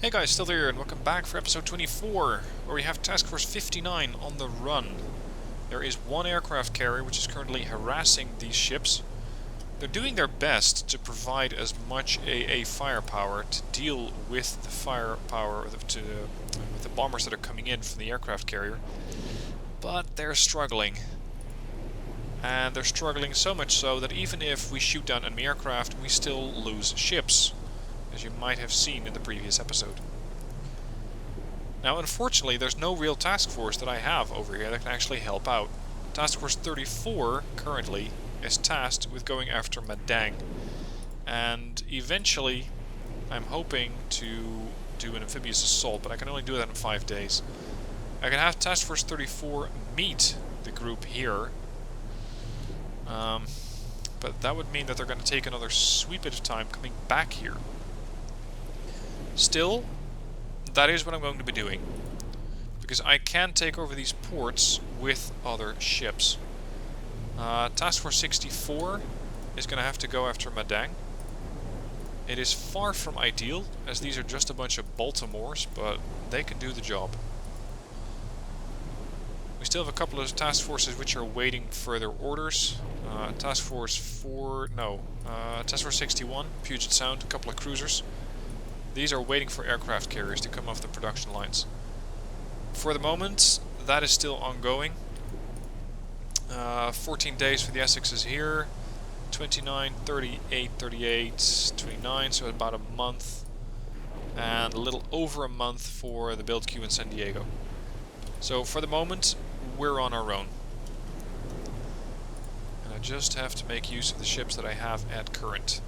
Hey guys, still here, and welcome back for episode 24, where we have Task Force 59 on the run. There is one aircraft carrier which is currently harassing these ships. They're doing their best to provide as much AA firepower to deal with the firepower with the bombers that are coming in from the aircraft carrier, but they're struggling. And they're struggling so much so that even if we shoot down enemy aircraft, we still lose ships, as you might have seen in the previous episode. Now, unfortunately, there's no real task force that I have over here that can actually help out. Task Force 34, currently, is tasked with going after Madang, and eventually I'm hoping to do an amphibious assault, but I can only do that in 5 days. I can have Task Force 34 meet the group here, but that would mean that they're going to take another sweet bit of time coming back here. Still, that is what I'm going to be doing, because I can take over these ports with other ships. Task Force 64 is going to have to go after Madang. It is far from ideal, as these are just a bunch of Baltimores, but they can do the job. We still have a couple of task forces which are waiting for their orders. Task Force 61, Puget Sound, a couple of cruisers. These are waiting for aircraft carriers to come off the production lines. For the moment, that is still ongoing. 14 days for the Essexes here. 29, 38, 38, 29, so about a month. And a little over a month for the build queue in San Diego. So for the moment, we're on our own. And I just have to make use of the ships that I have at current.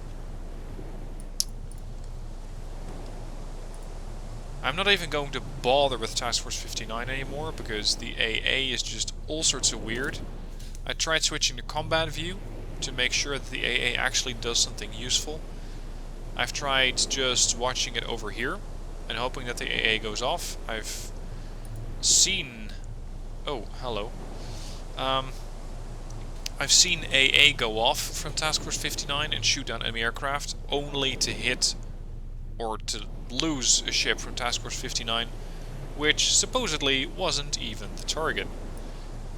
I'm not even going to bother with Task Force 59 anymore, because the AA is just all sorts of weird. I tried switching to combat view to make sure that the AA actually does something useful. I've tried just watching it over here and hoping that the AA goes off. I've seen... Oh, hello. I've seen AA go off from Task Force 59 and shoot down enemy aircraft, only to hit or to lose a ship from Task Force 59, which supposedly wasn't even the target.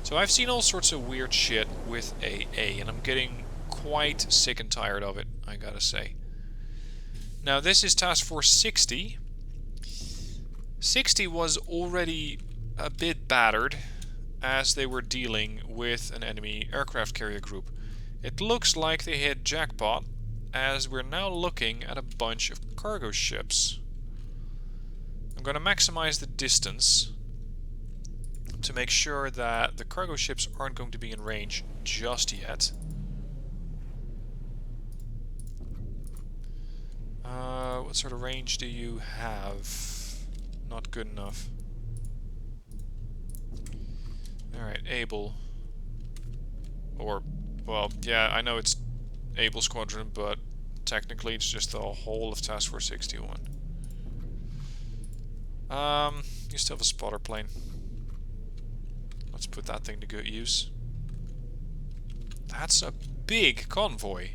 So I've seen all sorts of weird shit with AA, and I'm getting quite sick and tired of it, I gotta say. Now this is Task Force 60. 60 was already a bit battered, as they were dealing with an enemy aircraft carrier group. It looks like they hit jackpot, as we're now looking at a bunch of cargo ships. I'm going to maximize the distance to make sure that the cargo ships aren't going to be in range just yet. What sort of range do you have? Not good enough. Alright, Able. Or, well, yeah, I know it's Able Squadron, but technically it's just the whole of Task Force 61. You still have a spotter plane. Let's put that thing to good use. That's a big convoy.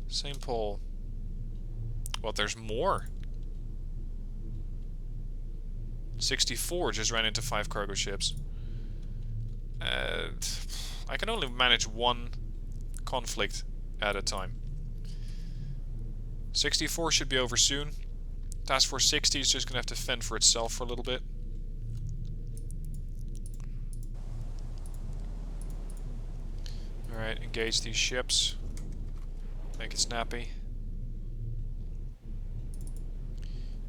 St. Paul. Well, there's more. 64 just ran into 5 cargo ships. I can only manage one conflict at a time. 64 should be over soon. Task Force 60 is just going to have to fend for itself for a little bit. Alright, engage these ships. Make it snappy.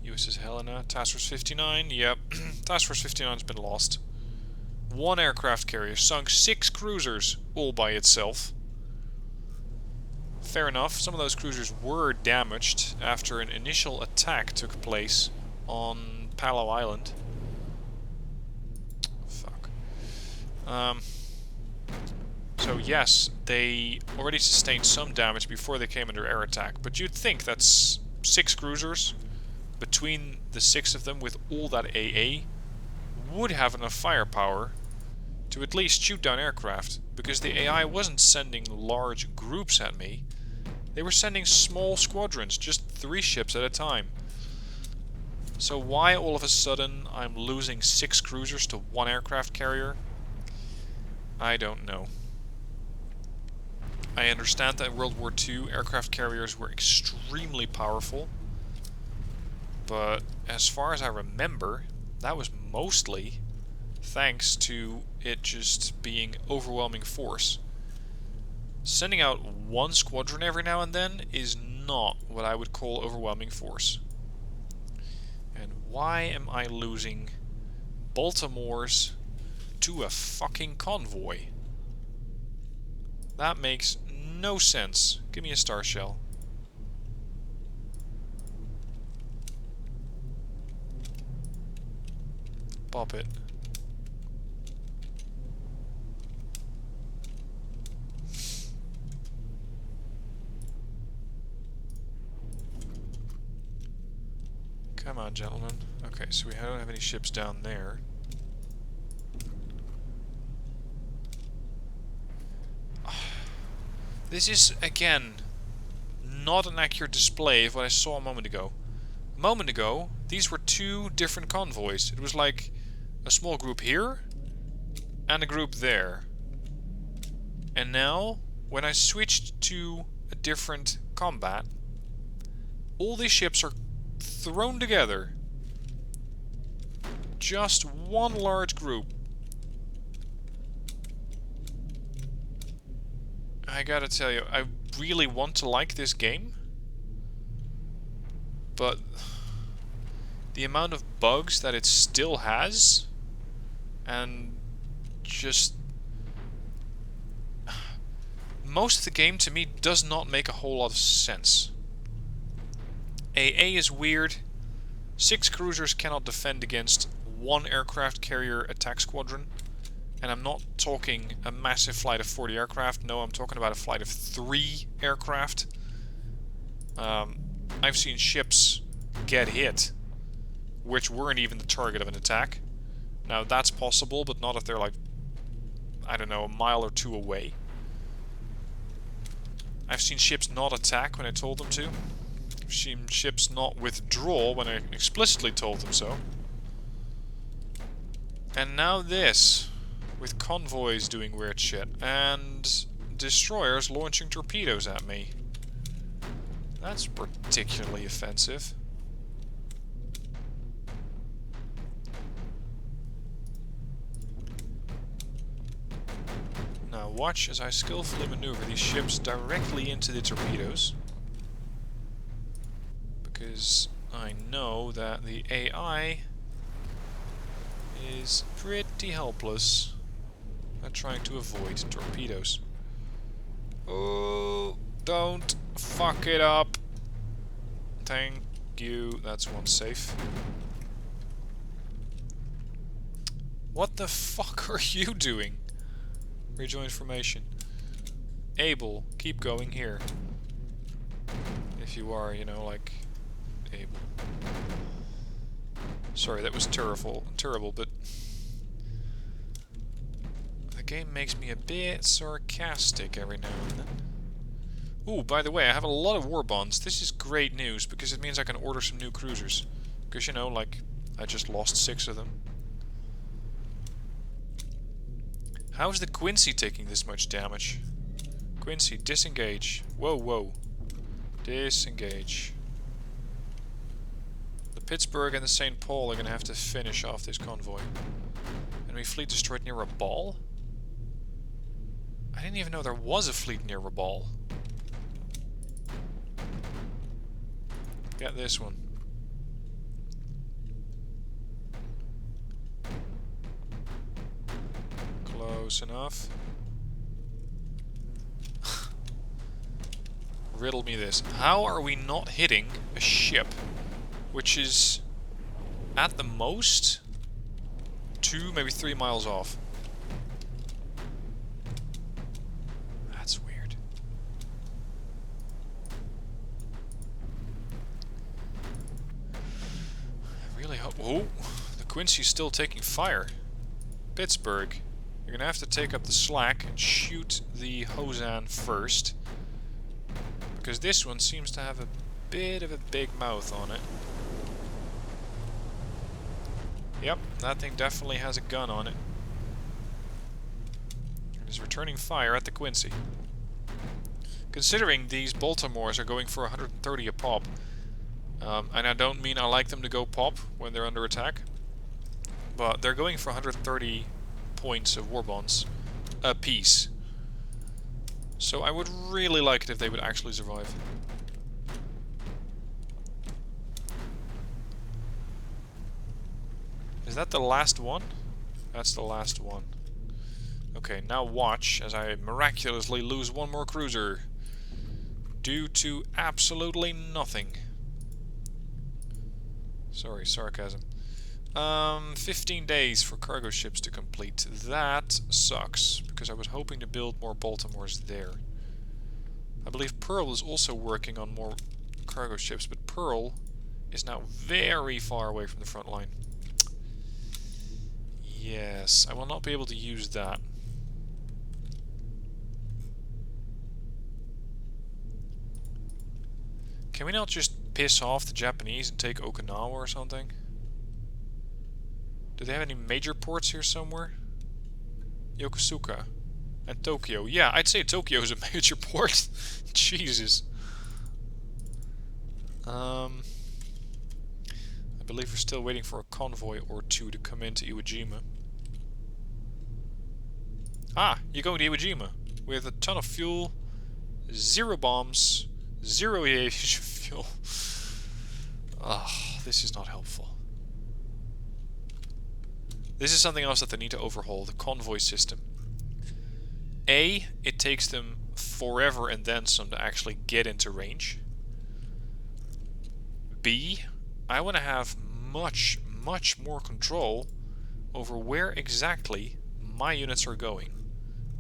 USS Helena. Task Force 59, yep. Task Force 59's been lost. One aircraft carrier sunk 6 cruisers all by itself. Fair enough, some of those cruisers were damaged after an initial attack took place on Palo Island. Fuck. So yes, they already sustained some damage before they came under air attack, but you'd think that's 6 cruisers. Between the 6 of them with all that AA would have enough firepower to at least shoot down aircraft, because the AI wasn't sending large groups at me. They were sending small squadrons, just 3 ships at a time. So why all of a sudden I'm losing 6 cruisers to 1 aircraft carrier? I don't know. I understand that in World War II aircraft carriers were extremely powerful. But as far as I remember, that was mostly thanks to it just being overwhelming force. Sending out 1 squadron every now and then is not what I would call overwhelming force. And why am I losing Baltimore's to a fucking convoy? That makes no sense. Give me a star shell. Pop it. Come on, gentlemen. Okay, so we don't have any ships down there. This is, again, not an accurate display of what I saw a moment ago. A moment ago, these were 2 different convoys. It was like a small group here and a group there. And now, when I switched to a different combat, all these ships are thrown together. Just 1 large group. I gotta tell you, I really want to like this game, but the amount of bugs that it still has, and just most of the game to me does not make a whole lot of sense. AA is weird. 6 cruisers cannot defend against 1 aircraft carrier attack squadron. And I'm not talking a massive flight of 40 aircraft. No, I'm talking about a flight of 3 aircraft. I've seen ships get hit, which weren't even the target of an attack. Now, that's possible, but not if they're like, I don't know, a mile or 2 away. I've seen ships not attack when I told them to. I've seen ships not withdraw when I explicitly told them so. And now this, with convoys doing weird shit, and destroyers launching torpedoes at me. That's particularly offensive. Now watch as I skillfully maneuver these ships directly into the torpedoes. Because I know that the AI is pretty helpless at trying to avoid torpedoes. Oh, don't fuck it up. Thank you. That's 1 safe. What the fuck are you doing? Rejoin formation. Able, keep going here. If you are, you know, like, able. Sorry, that was terrible, but the game makes me a bit sarcastic every now and then. Ooh, by the way, I have a lot of war bonds. This is great news, because it means I can order some new cruisers. Because, you know, like, I just lost 6 of them. How is the Quincy taking this much damage? Quincy, disengage. Whoa, whoa. Disengage. The Pittsburgh and the St. Paul are going to have to finish off this convoy. Enemy fleet destroyed near a ball? I didn't even know there was a fleet near a ball. Get this one. Close enough. Riddle me this. How are we not hitting a ship which is at the most 2, maybe 3 miles off? That's weird. I really hope... Oh! The Quincy's still taking fire. Pittsburgh. You're gonna have to take up the slack and shoot the Hosan first. Because this one seems to have a bit of a big mouth on it. Yep, that thing definitely has a gun on it. It is returning fire at the Quincy. Considering these Baltimores are going for 130 a pop, and I don't mean I like them to go pop when they're under attack, but they're going for 130 points of war bonds a piece. So I would really like it if they would actually survive. Is that the last one? That's the last one. Okay, now watch as I miraculously lose one more cruiser. Due to absolutely nothing. Sorry, sarcasm. 15 days for cargo ships to complete. That sucks, because I was hoping to build more Baltimores there. I believe Pearl is also working on more cargo ships, but Pearl is now very far away from the front line. Yes, I will not be able to use that. Can we not just piss off the Japanese and take Okinawa or something? Do they have any major ports here somewhere? Yokosuka. And Tokyo. Yeah, I'd say Tokyo is a major port. Jesus. I believe we're still waiting for a convoy or two to come into Iwo Jima. Ah, you're going to Iwo Jima with a ton of fuel, 0 bombs, 0 aviation fuel. Ah, this is not helpful. This is something else that they need to overhaul, the convoy system. A, it takes them forever and then some to actually get into range. B, I want to have much, much more control over where exactly my units are going.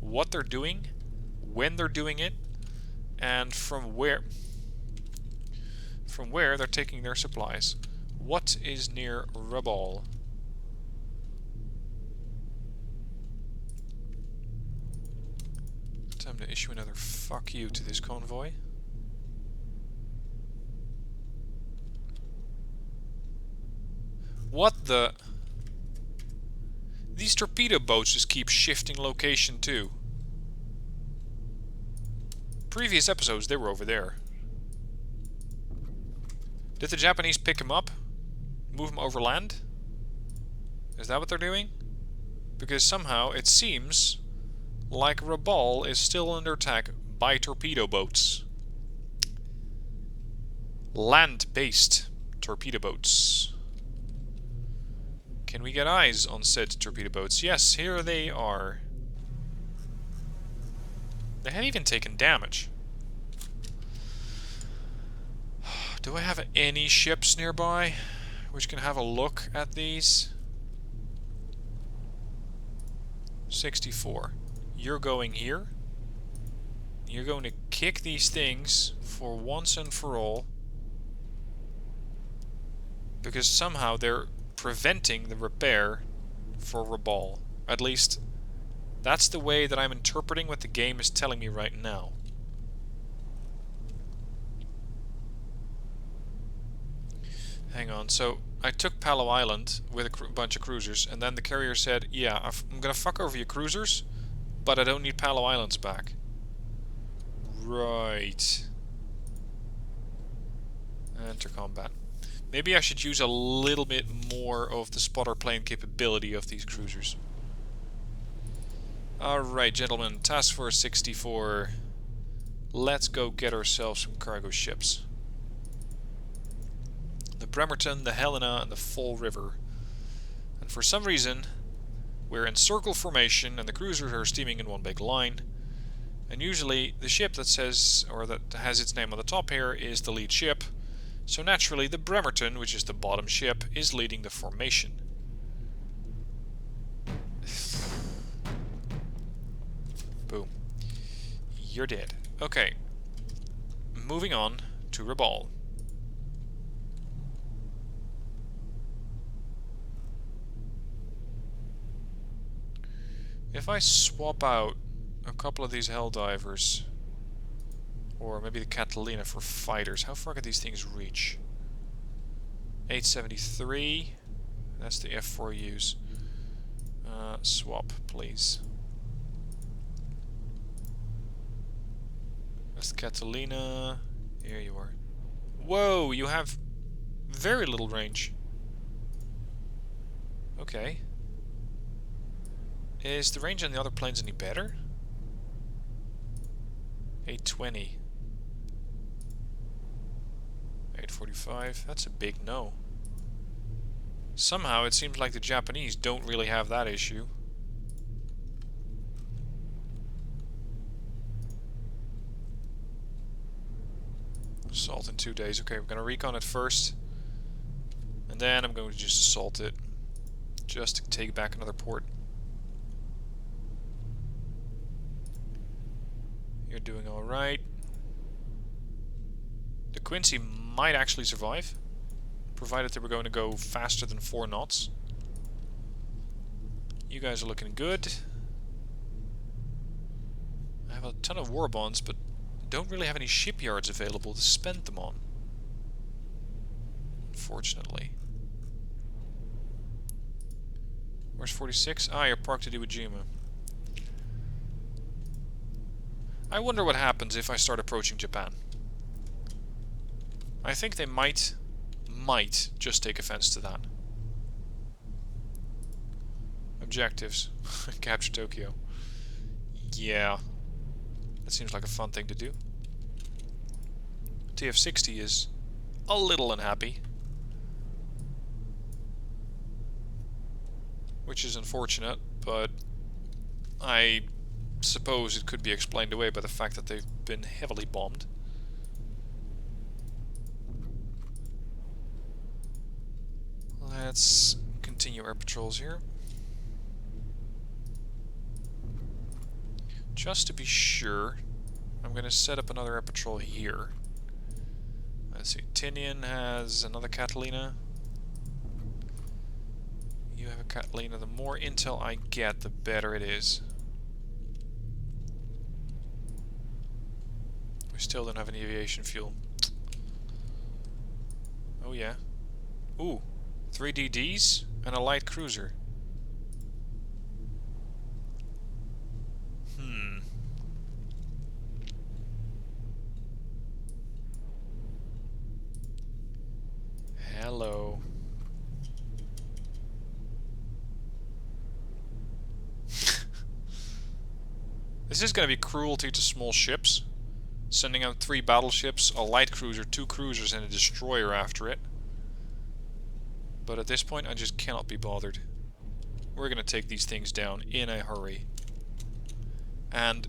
What they're doing, when they're doing it, and from where they're taking their supplies. What is near Rabaul? Time to issue another fuck you to this convoy. What the? These torpedo boats just keep shifting location too. Previous episodes, they were over there. Did the Japanese pick him up? Move him overland? Is that what they're doing? Because somehow it seems like Rabaul is still under attack by torpedo boats. Land-based torpedo boats. Can we get eyes on said torpedo boats? Yes, here they are. They have even taken damage. Do I have any ships nearby which can have a look at these? 64. You're going here. You're going to kick these things for once and for all. Because somehow they're preventing the repair for Rabaul. At least, that's the way that I'm interpreting what the game is telling me right now. Hang on, so I took Palau Island with a bunch of cruisers, and then the carrier said, yeah, I'm gonna fuck over your cruisers, but I don't need Palau Islands back. Right. Enter combat. Maybe I should use a little bit more of the spotter plane capability of these cruisers. Alright, gentlemen, Task Force 64. Let's go get ourselves some cargo ships. The Bremerton, the Helena, and the Fall River. And for some reason, we're in circle formation and the cruisers are steaming in one big line. And usually the ship that says, or that has its name on the top here, is the lead ship. So naturally the Bremerton, which is the bottom ship, is leading the formation. Boom. You're dead. Okay. Moving on to Rabaul. If I swap out a couple of these Helldivers, Or maybe the Catalina for fighters. How far can these things reach? 873. That's the F4Us. Swap, please. That's the Catalina. Here you are. Whoa, you have very little range. Okay. Is the range on the other planes any better? 820. 845. That's a big no. Somehow it seems like the Japanese don't really have that issue. Assault in 2 days. Okay, we're going to recon it first. And then I'm going to just assault it. Just to take back another port. You're doing alright. The Quincy might actually survive, provided they were going to go faster than 4 knots. You guys are looking good. I have a ton of war bonds, but don't really have any shipyards available to spend them on. Unfortunately. Where's 46? Ah, you're parked at Iwo Jima. I wonder what happens if I start approaching Japan. I think they might just take offense to that. Objectives. Capture Tokyo. Yeah. That seems like a fun thing to do. TF-60 is a little unhappy. Which is unfortunate, but I suppose it could be explained away by the fact that they've been heavily bombed. Let's continue our patrols here. Just to be sure, I'm going to set up another air patrol here. Let's see, Tinian has another Catalina. You have a Catalina. The more intel I get, the better it is. We still don't have any aviation fuel. Oh yeah. Ooh. 3 DDs and a light cruiser. Hello. This is going to be cruelty to small ships. Sending out 3 battleships, a light cruiser, 2 cruisers and a destroyer after it. But at this point I just cannot be bothered. We're going to take these things down in a hurry. And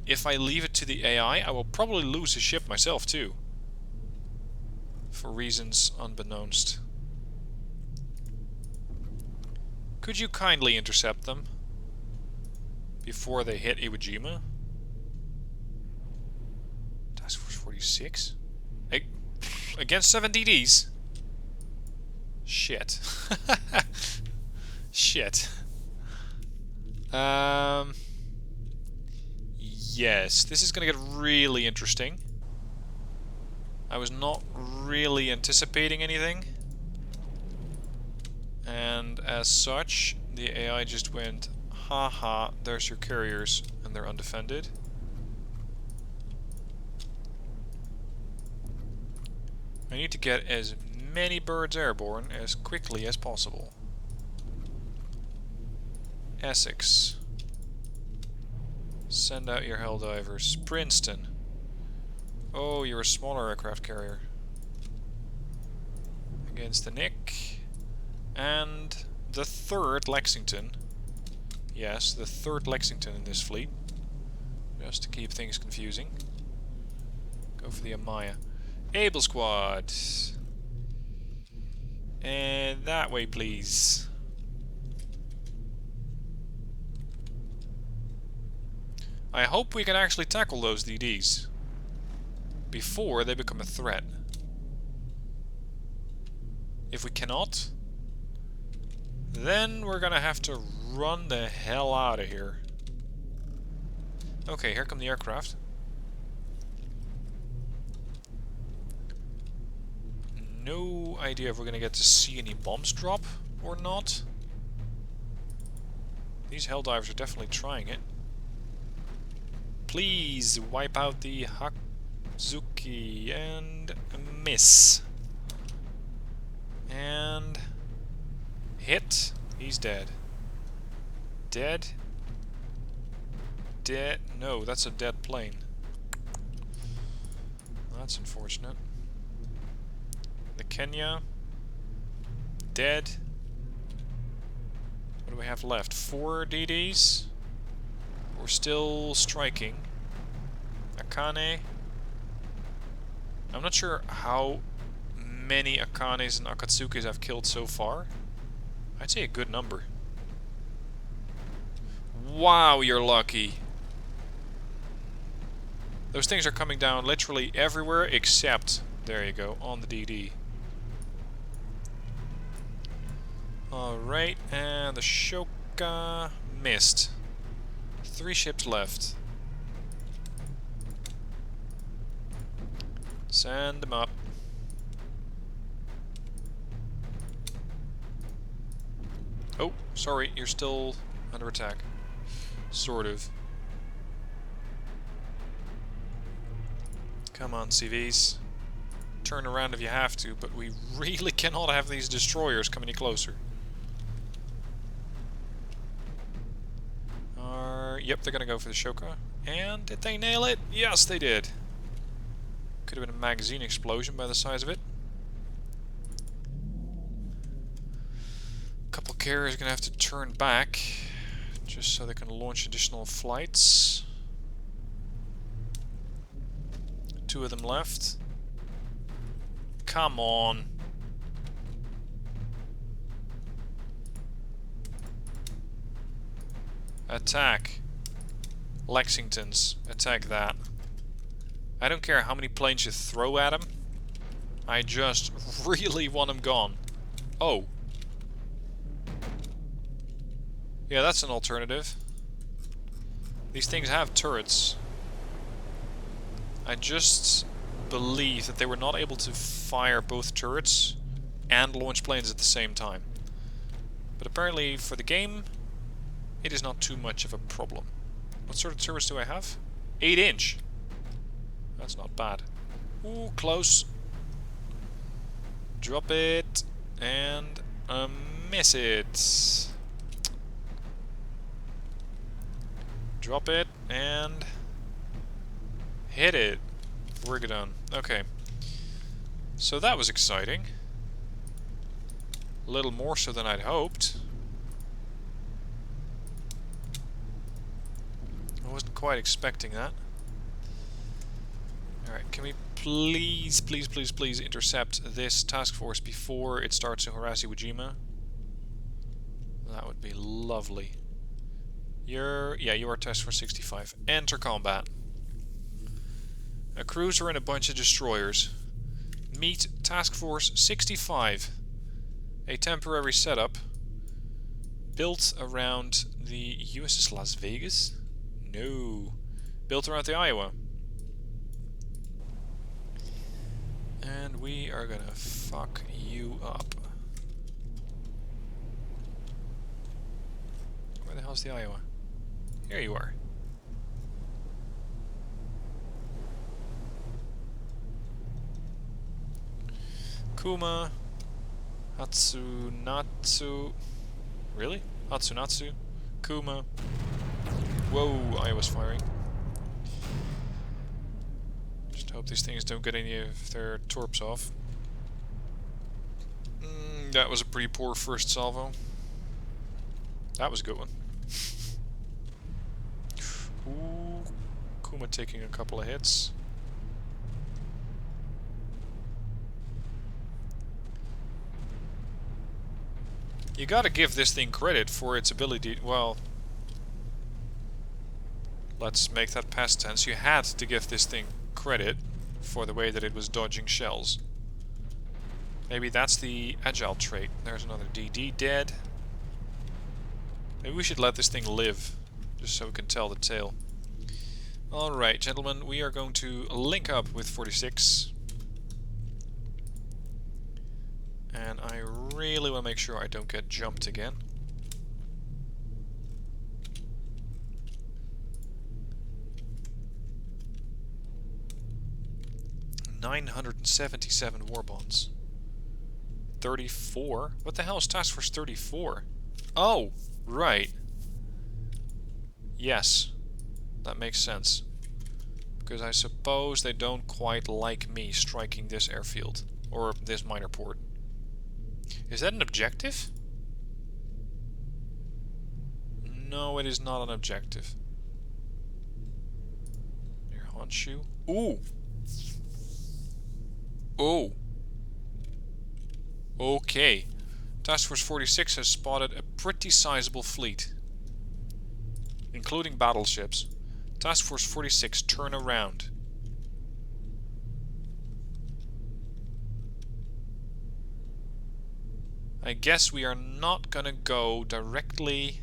if I leave it to the AI, I will probably lose a ship myself too. For reasons unbeknownst. Could you kindly intercept them before they hit Iwo Jima? Task Force 46? Hey, against 7 DDs? Shit. Shit. Yes, this is gonna get really interesting. I was not really anticipating anything. And as such, the AI just went, haha, there's your carriers, and they're undefended. I need to get as many birds airborne as quickly as possible. Essex. Send out your Helldivers. Princeton. Oh, you're a smaller aircraft carrier. Against the Nick. And the 3rd Lexington. Yes, the 3rd Lexington in this fleet. Just to keep things confusing. Go for the Amaya. Able Squad. And that way, please. I hope we can actually tackle those DDs before they become a threat. If we cannot, then we're gonna have to run the hell out of here. Okay, here come the aircraft. No idea if we're gonna get to see any bombs drop or not. These Helldivers are definitely trying it. Please wipe out the Hazuki and miss. And hit. He's dead. Dead. Dead. No, that's a dead plane. That's unfortunate. The Kenya. Dead. What do we have left? 4 DDs. We're still striking. Akane. I'm not sure how many Akanes and Akatsukis I've killed so far. I'd say a good number. Wow, you're lucky. Those things are coming down literally everywhere except, there you go, on the DD. Alright, and the Shoka missed. 3 ships left. Send them up. Oh, sorry, you're still under attack. Sort of. Come on, CVs. Turn around if you have to, but we really cannot have these destroyers come any closer. Yep, they're gonna go for the Shoka. And did they nail it? Yes, they did. Could have been a magazine explosion by the size of it. A couple carriers are gonna have to turn back just so they can launch additional flights. 2 of them left. Come on. Attack. Lexingtons. Attack that. I don't care how many planes you throw at them. I just really want them gone. Oh. Yeah, that's an alternative. These things have turrets. I just believe that they were not able to fire both turrets and launch planes at the same time. But apparently for the game, it is not too much of a problem. What sort of turrets do I have? 8-inch. That's not bad. Ooh, close. Drop it. And miss it. Drop it and hit it. We're done. Okay. So that was exciting. A little more so than I'd hoped. I wasn't quite expecting that. Alright, can we please, please, please, please intercept this task force before it starts to harass Iwo Jima? That would be lovely. You are task force 65. Enter combat. A cruiser and a bunch of destroyers. Meet task force 65. A temporary setup built around the USS Las Vegas? No. Built around the Iowa. And we are gonna fuck you up. Where the hell's the Iowa? Here you are. Kuma. Hatsunatsu. Really? Hatsunatsu. Kuma. Whoa, Iowa's firing. Just hope these things don't get any of their torps off. That was a pretty poor first salvo. That was a good one. Ooh, Kuma taking a couple of hits. You gotta give this thing credit for its ability. Well, let's make that past tense. You had to give this thing credit for the way that it was dodging shells. Maybe that's the agile trait. There's another DD dead. Maybe we should let this thing live, just so we can tell the tale. Alright, gentlemen, we are going to link up with 46. And I really want to make sure I don't get jumped again. $977 war bonds. 34? What the hell is Task Force 34? Oh, right. Yes, that makes sense. Because I suppose they don't quite like me striking this airfield. Or this minor port. Is that an objective? No, it is not an objective. Your Honshu. Ooh! Oh! Okay. Task Force 46 has spotted a pretty sizable fleet. Including battleships. Task Force 46, turn around. I guess we are not gonna go directly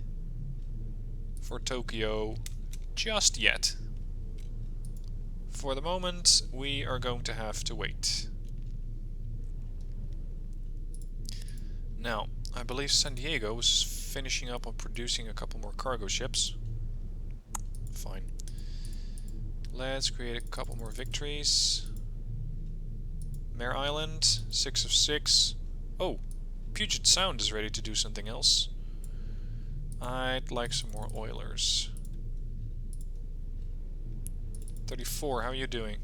for Tokyo just yet. For the moment, we are going to have to wait. Now, I believe San Diego is finishing up on producing a couple more cargo ships. Fine. Let's create a couple more victories. Mare Island, 6 of 6. Oh, Puget Sound is ready to do something else. I'd like some more oilers. 34, how are you doing?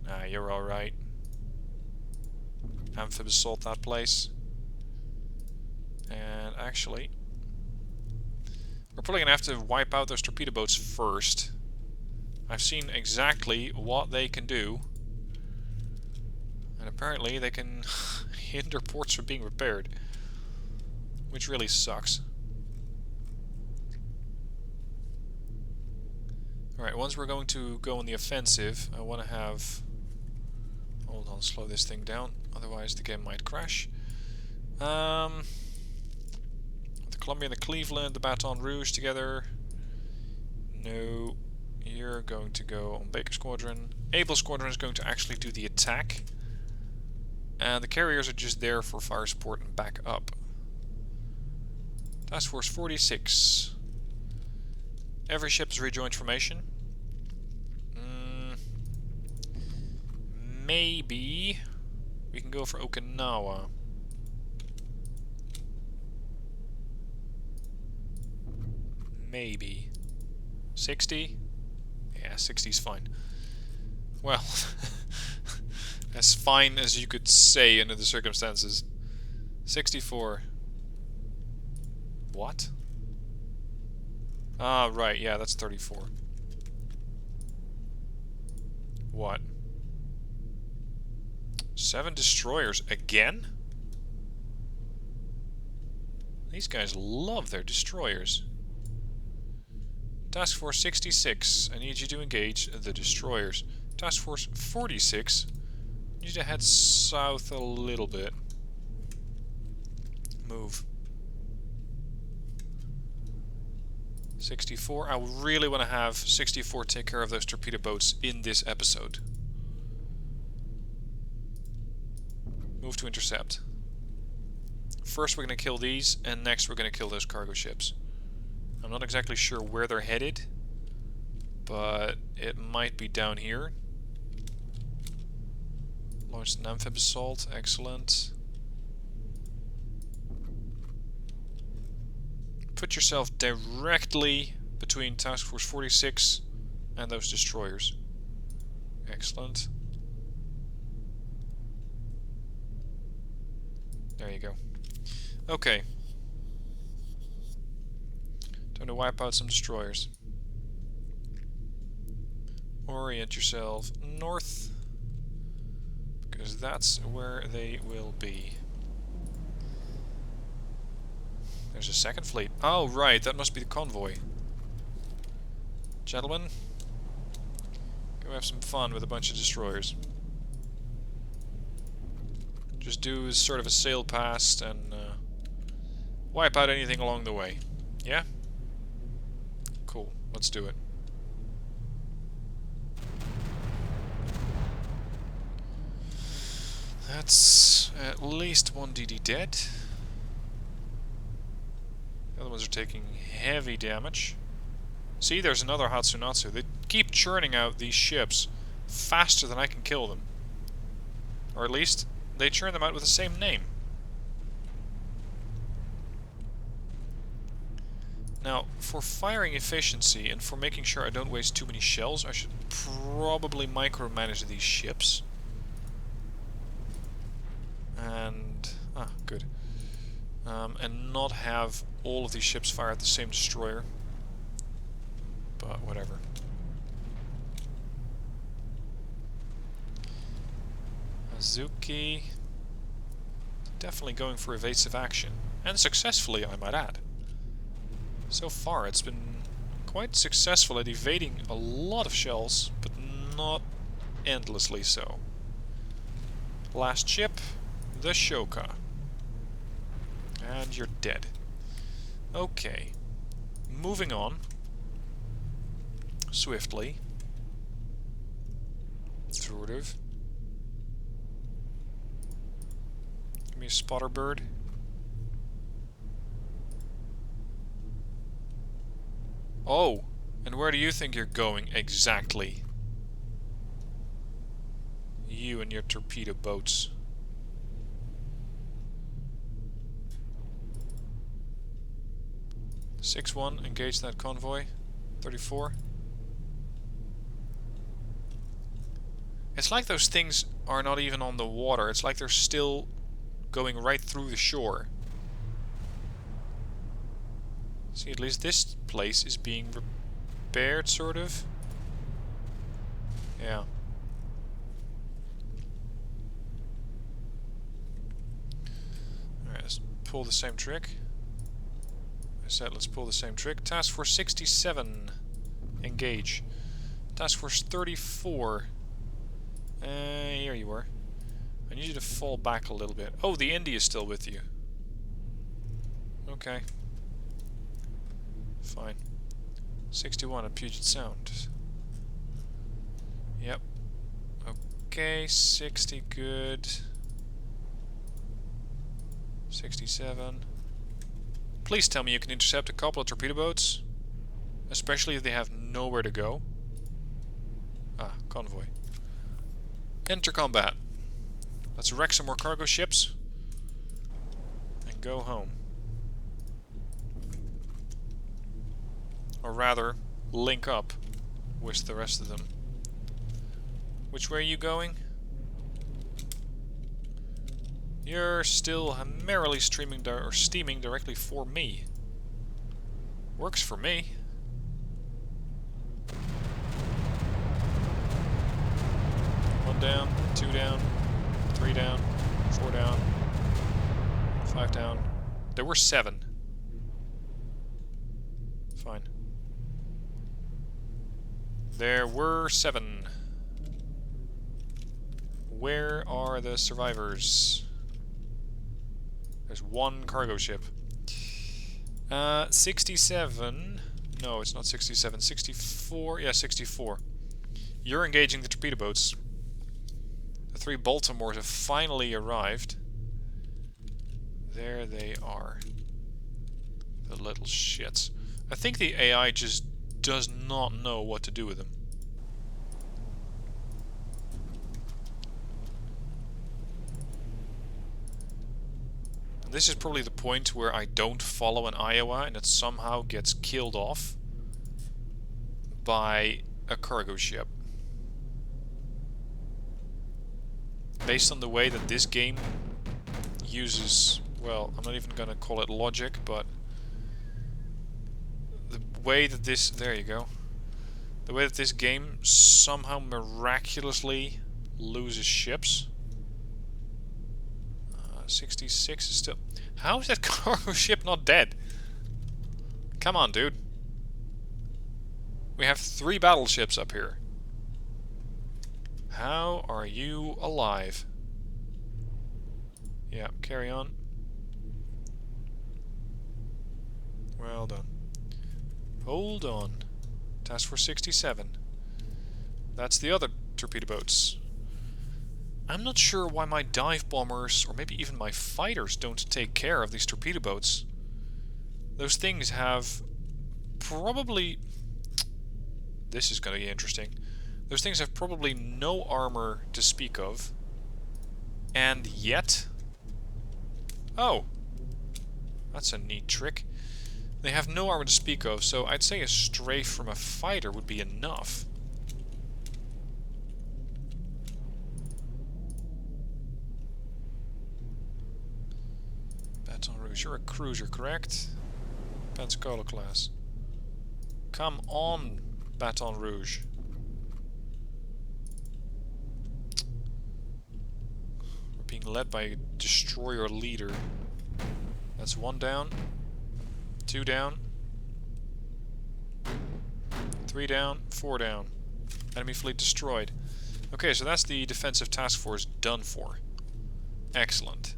Ah, you're alright. Amphib assault that place. And actually, we're probably gonna have to wipe out those torpedo boats first. I've seen exactly what they can do. And apparently they can hinder ports from being repaired. Which really sucks. Alright, once we're going to go on the offensive, I want to have... Hold on, slow this thing down, otherwise the game might crash. The Columbia and the Cleveland, the Baton Rouge together. No, you're going to go on Baker Squadron. Able Squadron is going to actually do the attack. And the carriers are just there for fire support and back up. Task Force 46. Every ship is rejoined formation. Maybe we can go for Okinawa. Maybe. 60? Yeah, 60's fine. Well, as fine as you could say under the circumstances. 64. What? Ah, right, yeah, that's 34. What? 7 destroyers again? These guys love their destroyers. Task Force 66, I need you to engage the destroyers. Task Force 46, I need you to head south a little bit. Move. 64, I really want to have 64 take care of those torpedo boats in this episode. Move to intercept. First we're going to kill these, and next we're going to kill those cargo ships. I'm not exactly sure where they're headed, but it might be down here. Launched an amphib assault, excellent. Put yourself directly between Task Force 46 and those destroyers. Excellent. There you go. Okay. Time to wipe out some destroyers. Orient yourself north, because that's where they will be. There's a second fleet. Oh, right, that must be the convoy. Gentlemen, go have some fun with a bunch of destroyers. Just do sort of a sail past and wipe out anything along the way. Yeah? Cool, let's do it. That's at least one DD dead. The other ones are taking heavy damage. See, there's another Hatsunatsu. They keep churning out these ships faster than I can kill them. Or at least, they churn them out with the same name. Now, for firing efficiency and for making sure I don't waste too many shells, I should probably micromanage these ships. And... ah, good. And not have all of these ships fire at the same destroyer. But whatever. Azuki... definitely going for evasive action. And successfully, I might add. So far, it's been quite successful at evading a lot of shells, but not endlessly so. Last ship, the Shoka. And you're dead. Okay. Moving on. Swiftly. Sort of. Give me a spotter bird. Oh, and where do you think you're going exactly? You and your torpedo boats. (6-1) engage that convoy. 34. It's like those things are not even on the water. It's like they're still going right through the shore. See, at least this place is being repaired, sort of. Yeah. Alright, let's pull the same trick. I said let's pull the same trick. Task Force 67. Engage. Task Force 34. Here you are. I need you to fall back a little bit. Oh, the Indy is still with you. Okay. Fine. 61 at Puget Sound. Yep. Okay, 60 good. 67. Please tell me you can intercept a couple of torpedo boats. Especially if they have nowhere to go. Ah, convoy. Enter combat. Let's wreck some more cargo ships. And go home. Or rather, link up with the rest of them. Which way are you going? You're still merrily steaming directly for me. Works for me. One down, 2 down, 3 down, 4 down, 5 down. There were 7. Fine. There were 7. Where are the survivors? There's 1 cargo ship. 67. No, it's not 67. 64. Yeah, 64. You're engaging the torpedo boats. The 3 Baltimores have finally arrived. There they are. The little shits. I think the AI just does not know what to do with them. And this is probably the point where I don't follow an Iowa and it somehow gets killed off by a cargo ship. Based on the way that this game uses, well, I'm not even gonna call it logic, but the way that this, there you go, the way that this game somehow miraculously loses ships. 66 is still, how is that cargo ship not dead? Come on, dude. We have 3 battleships up here. How are you alive? Yeah, carry on. Well done. Hold on. Task Force 67. That's the other torpedo boats. I'm not sure why my dive bombers, or maybe even my fighters, don't take care of these torpedo boats. Those things have probably... This is going to be interesting. Those things have probably no armor to speak of. And yet... Oh! That's a neat trick. They have no armor to speak of, so I'd say a strafe from a fighter would be enough. Baton Rouge, you're a cruiser, correct? Pensacola class. Come on, Baton Rouge. We're being led by a destroyer leader. That's 1 down. 2 down. 3 down. 4 down. Enemy fleet destroyed. Okay, so that's the defensive task force done for. Excellent.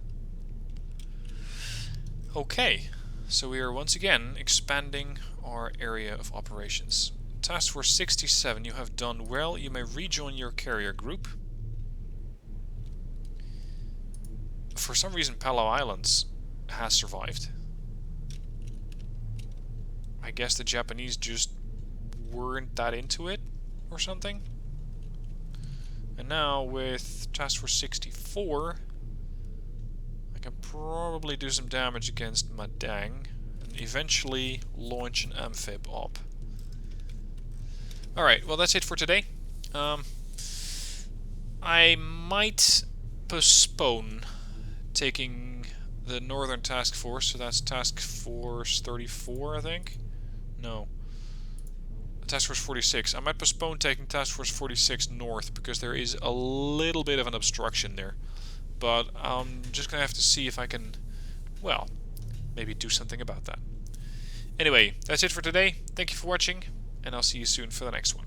Okay, so we are once again expanding our area of operations. Task Force 67, you have done well. You may rejoin your carrier group. For some reason, Palau Islands has survived. I guess the Japanese just weren't that into it, or something. And now with Task Force 64, I can probably do some damage against Madang and eventually launch an amphib op. Alright, well that's it for today. I might postpone taking the Northern Task Force, so that's Task Force 34, I think? No. Task Force 46. I might postpone taking Task Force 46 north, because there is a little bit of an obstruction there. But I'm just going to have to see if I can, well, maybe do something about that. Anyway, that's it for today. Thank you for watching, and I'll see you soon for the next one.